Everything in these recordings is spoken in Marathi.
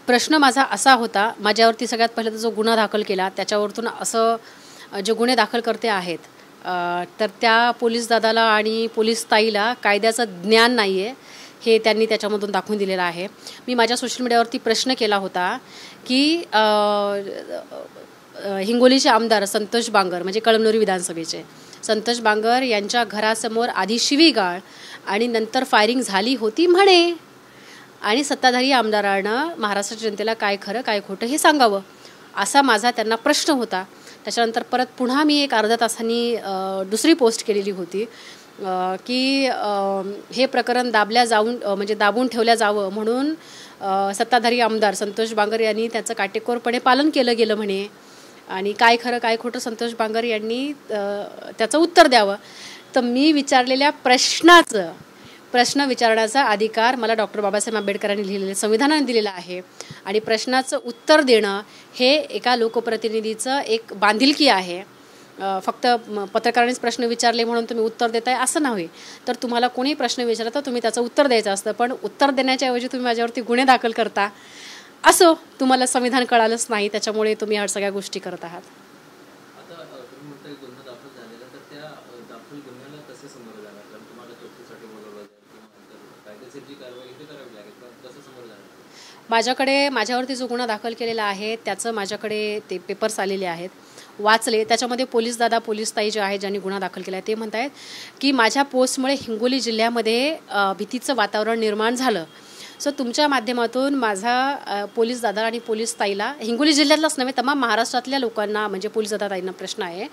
प्रश्न माझा असा होता, माझ्यावरती सगळ्यात पहिला जो गुन्हा दाखल केला त्याच्यावरतून असं जे गुन्हे दाखल करते आहेत तर त्या पोलीस दादाला आणि पोलीस ताईला कायद्याचं ज्ञान नाही आहे हे त्यांनी त्याच्यामधून दाखवून दिलेलं आहे. मी माझ्या सोशल मीडियावरती प्रश्न केला होता की हिंगोलीचे आमदार संतोष बांगर म्हणजे कळमनुरी विधानसभेचे संतोष बांगर यांच्या घरासमोर आधी शिवीगाळ आणि नंतर फायरिंग झाली होती म्हणे आणि सत्ताधारी आमदारानं महाराष्ट्र जनतेला काय खरं काय खोटं हे सांगावं असा माझा त्यांना प्रश्न होता. त्याच्यानंतर परत पुन्हा मी एक अर्धा तासांनी दुसरी पोस्ट केलेली होती की हे प्रकरण दाबून ठेवल्या जावं म्हणून सत्ताधारी आमदार संतोष बांगर यांनी त्याचं काटेकोरपणे पालन केलं गेलं म्हणे आणि काय खरं काय खोटं संतोष बांगर यांनी त्याचं उत्तर द्यावं. तर मी विचारलेल्या प्रश्न विचारण्याचा अधिकार मला डॉक्टर बाबासाहेब आंबेडकरांनी लिहिलेल्या संविधानाने दिलेला आहे आणि प्रश्नाचं उत्तर देणं हे एका लोकप्रतिनिधीचं एक बांधिलकी आहे. फक्त पत्रकारांनीच प्रश्न विचारले म्हणून तुम्ही उत्तर देताय असं नाही. तर तुम्हाला कोणी प्रश्न विचारला तर तुम्ही त्याचं उत्तर द्यायचं असतं, पण उत्तर देण्याच्या ऐवजी तुम्ही माझ्यावरती गुन्हे दाखल करता. असो, तुम्हाला संविधान कळालंच नाही त्याच्यामुळे तुम्ही ह्या सगळ्या गोष्टी करत आहात. माझ्यावरती जो गुन्हा दाखल केलेला आहे त्याचं माझ्याकडे ते पेपर्स आलेले आहेत, वाचले. त्याच्यामध्ये पोलीस दादा पोलीस ताई जे आहेत ज्यांनी गुन्हा दाखल केला आहे ते म्हणत आहेत की माझ्या पोस्टमुळे हिंगोली जिल्ह्यामध्ये भीतीचं वातावरण निर्माण झालं. सो तुमच्या माध्यमातून माझा पोलीस दादा आणि पोलीस ताईला हिंगोली जिल्ह्यातलाच नव्हे तमाम महाराष्ट्रातल्या लोकांना म्हणजे पोलीस दादा ताईंना प्रश्न आहे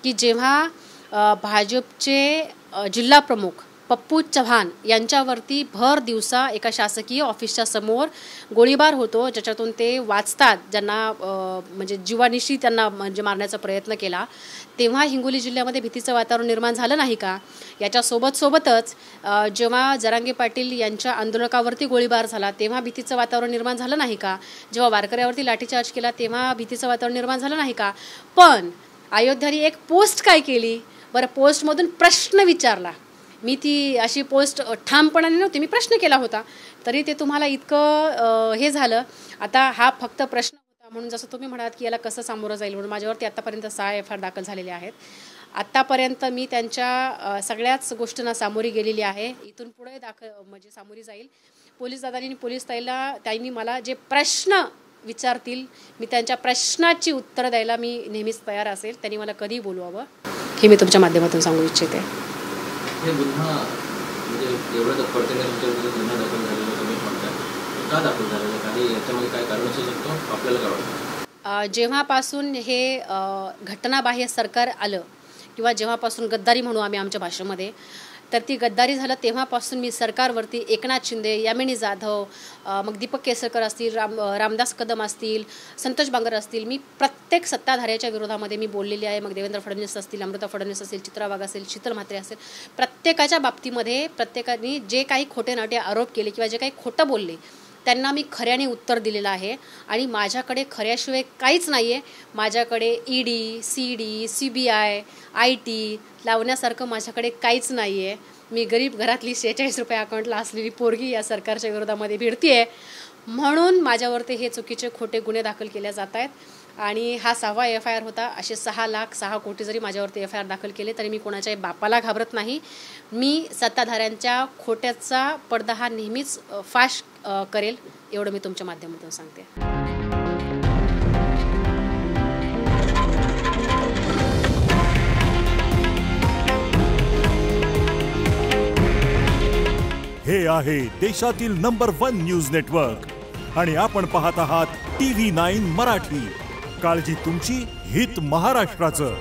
की जेव्हा भाजपचे जिल्हा प्रमुख पप्पू चव्हाण यांच्यावरती भर दिवसा एका शासकीय ऑफिसच्या समोर गोळीबार होतो ज्याच्यातून ते वाचतात, ज्यांना म्हणजे जीवानिशी त्यांना म्हणजे मारण्याचा प्रयत्न केला, तेव्हा हिंगोली जिल्ह्यामध्ये भीतीचं वातावरण निर्माण झालं नाही का? याच्यासोबतच जेव्हा जरांगे पाटील यांच्या आंदोलकावरती गोळीबार झाला तेव्हा भीतीचं वातावरण निर्माण झालं नाही का? जेव्हा वारकऱ्यावरती लाठीचार्ज केला तेव्हा भीतीचं वातावरण निर्माण झालं नाही का? पण अयोध्याने एक पोस्ट काय केली बरं, पोस्टमधून प्रश्न विचारला. मी ती अशी पोस्ट ठामपणाने नव्हती, मी प्रश्न केला होता तरी ते तुम्हाला इतकं हे झालं. आता हा फक्त प्रश्न होता म्हणून जसं तुम्ही म्हणालात की याला कसं सामोरं जाईल म्हणून माझ्यावरती आत्तापर्यंत 6 FIR दाखल झालेले आहेत. आत्तापर्यंत मी त्यांच्या सगळ्याच गोष्टींना सामोरी गेलेली आहे, इथून पुढे म्हणजे सामोरी जाईल. पोलीस दादांनी आणि पोलीस ताईंनी मला जे प्रश्न विचारतील मी त्यांच्या प्रश्नाची उत्तरं द्यायला मी नेहमीच तयार असेल. त्यांनी मला कधी बोलवावं हे मी तुमच्या माध्यमातून सांगू इच्छिते. हे गुन्हा म्हणजे एवढ्या तत्परतेने तुमच्याविरुद्ध गुन्हा दाखल झालेला तुम्ही म्हणताय, का दाखल झालेला, काही याच्यामध्ये काय कारण असू शकतो आपल्याला काय वाटतं? जेव्हापासून हे घटनाबाह्य सरकार आलं किंवा जेव्हापासून गद्दारी म्हणू आम्ही आमच्या भाषेमध्ये, तर ती गद्दारी झालं तेव्हापासून मी सरकारवरती एकनाथ शिंदे, यामिनी जाधव, मग दीपक केसरकर असतील, रामदास कदम असतील, संतोष बांगर असतील, मी प्रत्येक सत्ताधाऱ्याच्या विरोधामध्ये मी बोललेली आहे. मग देवेंद्र फडणवीस असतील, अमृता फडणवीस असतील, चित्रा वाघ असेल, शीतल म्हात्रे असेल, प्रत्येकाच्या बाबतीमध्ये प्रत्येकाने जे काही खोटे नाटे आरोप केले किंवा जे काही खोटं बोलले त्यांना मी खऱ्याने उत्तर दिलेलं आहे. आणि माझ्याकडे खऱ्याशिवाय काहीच नाही आहे. माझ्याकडे ED, CD, CBI, IT लावण्यासारखं माझ्याकडे काहीच नाही आहे. मी गरीब घरातली 46 रुपये अकाउंटला असलेली पोरगी या सरकारच्या विरोधामध्ये भिडती आहे म्हणून माझ्यावरती हे चुकीचे खोटे गुन्हे दाखल केले जात आहेत. आणि हा 6वा FIR होता. असे 6 कोटी जरी माझ्यावरती FIR दाखल केले तरी मी कोणाच्याही बापाला घाबरत नाही. मी सत्ताधाऱ्यांच्या खोट्याचा पडदा हा नेहमीच फाश करेल एवढं मी तुमच्या माध्यमातून सांगते. हे आहे देशातील नंबर 1 न्यूज नेटवर्क आणि आपण पाहत आहात TV9 मराठी. काळजी तुमची, हित महाराष्ट्राचं.